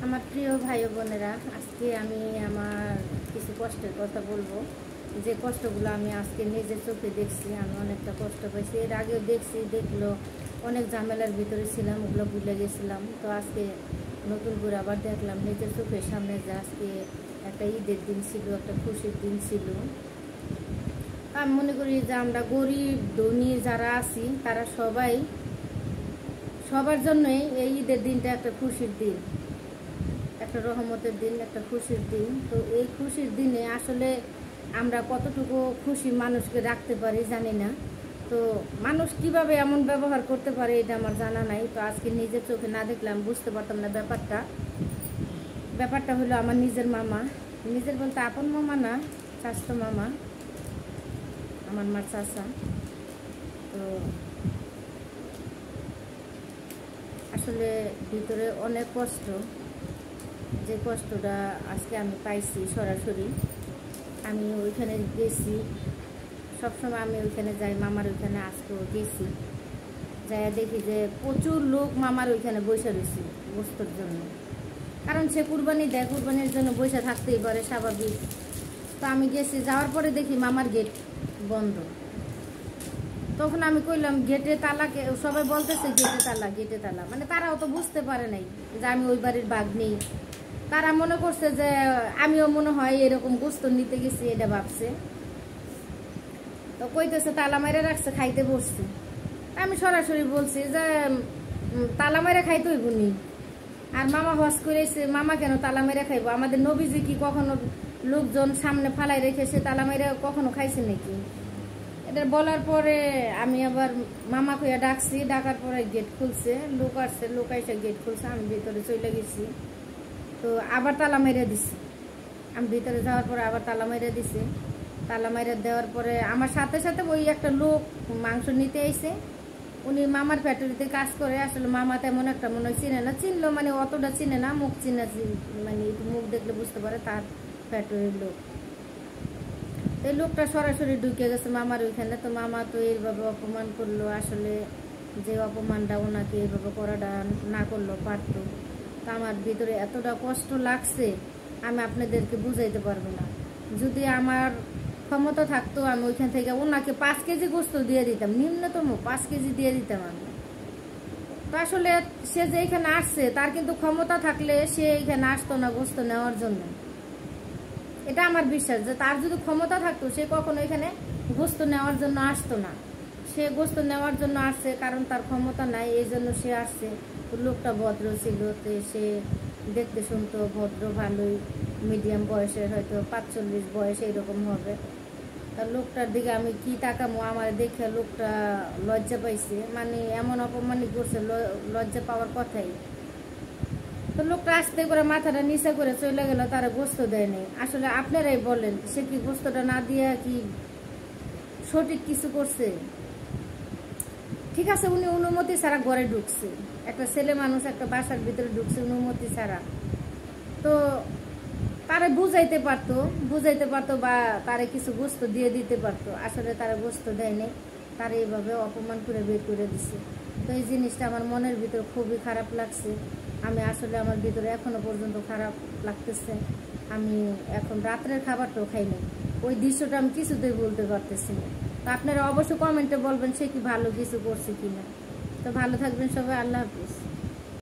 আমার প্রিয় ভাই ও বোনেরা, আজকে আমি আমার কিছু কষ্টের কথা বলবো। যে কষ্টগুলো আমি আজকে নিজের চোখে দেখছি। আমি অনেকটা কষ্ট পাইছি, এর আগেও দেখলো অনেক ঝামেলার ভিতরে ছিলাম, ওগুলো ভুলে গেছিলাম। তো আজকে নতুন করে আবার দেখলাম নিজের চোখের সামনে যে আজকে একটা ঈদের দিন ছিল, একটা খুশির দিন ছিল। আমি মনে করি যে আমরা গরিব ধনী যারা আছি তারা সবার জন্যই এই ঈদের দিনটা একটা খুশির দিন, একটা রহমতের দিন, একটা খুশির দিন। তো এই খুশির দিনে আসলে আমরা কতটুকু খুশি মানুষকে রাখতে পারি জানি না। তো মানুষ কিভাবে এমন ব্যবহার করতে পারে এটা আমার জানা নাই। তো আজকে নিজের চোখে না দেখলাম বুঝতে পারতাম না ব্যাপারটা হলো আমার নিজের মামা, নিজের বলতে আপন মামা না, চাচতো মামা, আমার মার চাচা। তো আসলে ভিতরে অনেক কষ্ট, যে কষ্টটা আজকে আমি পাইছি সরাসরি। আমি ওইখানে গেছি, সবসময় আমি ওইখানে যাই, মামার ওইখানে আজকেও গেছি, যাই দেখি যে প্রচুর লোক মামার ওইখানে বসে রয়েছে গোস্তর জন্য। কারণ সে কুরবানি দেয়, কুরবানির জন্য বসে থাকতেই পারে, স্বাভাবিক। তো আমি গেছি, যাওয়ার পরে দেখি মামার গেট বন্ধ। তখন আমি কইলাম গেটে তালা, সবাই বলতেছে গেটে তালা, মানে তারাও তো বুঝতে পারে নাই যে আমি ওই বাড়ির বাঘ নেই। তারা মনে করছে যে আমিও মনে হয় এরকম গোস্ত নিতে গেছি, এটা ভাবছে। তো কইতেছে তালা মাইরে রাখছে, খাইতে বসছে। আমি সরাসরি বলছি যে তালা মাইরে খাইতে হইব নি, আর মামা হজ করেছে, মামা কেন তালা মাইরে খাইবো? আমাদের নবীজি কি কখনো লোকজন সামনে ফালাই রেখে সে তালা মাইরে কখনো খাইছে নাকি? এটা বলার পরে আমি আবার মামা কইয়া ডাকছি, ডাকার পরে গেট খুলছে, লোক আসছে, লোক এসে গেট খুলছে, আমি ভিতরে চলে গেছি। তো আবার তালা মেরে দিছি, আমি ভিতরে যাওয়ার পরে আবার তালা মেরে দিছি। তালা মেরে দেওয়ার পরে আমার সাথে সাথে ওই একটা লোক মাংস নিতে আইছে, উনি মামার ফ্যাক্টরিতে কাজ করে। আসলে মামা তেমন একটা মনে হয় চিনে না, চিনলো মানে অতটা চিনে না, মুখ চিনে, মানে মুখ দেখলে বুঝতে পারে তার ফ্যাক্টরির লোক। এই লোকটা সরাসরি ঢুকে গেছে মামার ওইখানে। তো মামা তো এইভাবে অপমান করলো, আসলে যে অপমানটা ওনাকে এইভাবে করাটা না করলো পারতো। তো আমার ভিতরে এতটা কষ্ট লাগছে আমি আপনাদেরকে বুঝাইতে পারবো না। যদি আমার ক্ষমতা থাকতো আমি ওইখান থেকে ওনাকে 5 কেজি গোস্ত দিয়ে দিতাম, নিম্নতম 5 কেজি দিয়ে দিতাম আমি। তো আসলে সে যে এখানে আসছে তার কিন্তু ক্ষমতা থাকলে সে এখানে আসতো না গোস্ত নেওয়ার জন্য। এটা আমার বিশ্বাস যে তার যদি ক্ষমতা থাকতো সে কখনো এখানে গোস্ত নেওয়ার জন্য আসতো না। সে গোস্ত নেওয়ার জন্য আসছে কারণ তার ক্ষমতা নাই, এই জন্য সে আসছে। লোকটা ভদ্র ছিল, তো সে দেখতে শুনতো ভদ্র, ভালোই, মিডিয়াম বয়সের, হয়তো 45 বয়স এইরকম হবে। তার লোকটার দিকে আমি কি তাকামো, আমার দেখে লোকটা লজ্জা পাইছে, মানে এমন অপমানিত করছে, লজ্জা পাওয়ার কথাই। তো লোকটা আসতে করে মাথাটা নিচে করে চলে গেল, তারা গোস্ত দেয় নাই। আসলে আপনারাই বলেন, সে কি গোস্তটা না দিয়ে কি সঠিক কিছু করছে? ঠিক আছে, উনি অনুমতি ছাড়া ঘরে ঢুকছে, একটা ছেলে মানুষ একটা বাসার ভিতরে ঢুকছে অনুমতি ছাড়া। তো তারা বুঝাইতে পারতো বা তারা কিছু গোস্ত দিয়ে দিতে পারতো। আসলে তারা গোস্ত দেয় নাই, তারা এইভাবে অপমান করে বের করে দিচ্ছে। তো এই জিনিসটা আমার মনের ভিতর খুবই খারাপ লাগছে। আমি আসলে আমার ভিতরে এখনো পর্যন্ত খারাপ লাগতেছে। আমি এখন রাত্রের খাবারটাও খাই নাই, ওই দৃশ্যটা আমি কিছুতেই বলতে পারতেছি না। তো আপনারা অবশ্যই কমেন্টে বলবেন সে কি ভালো কিছু করছে কিনা। তো ভালো থাকবেন সবাই, আল্লাহ হাফিজ।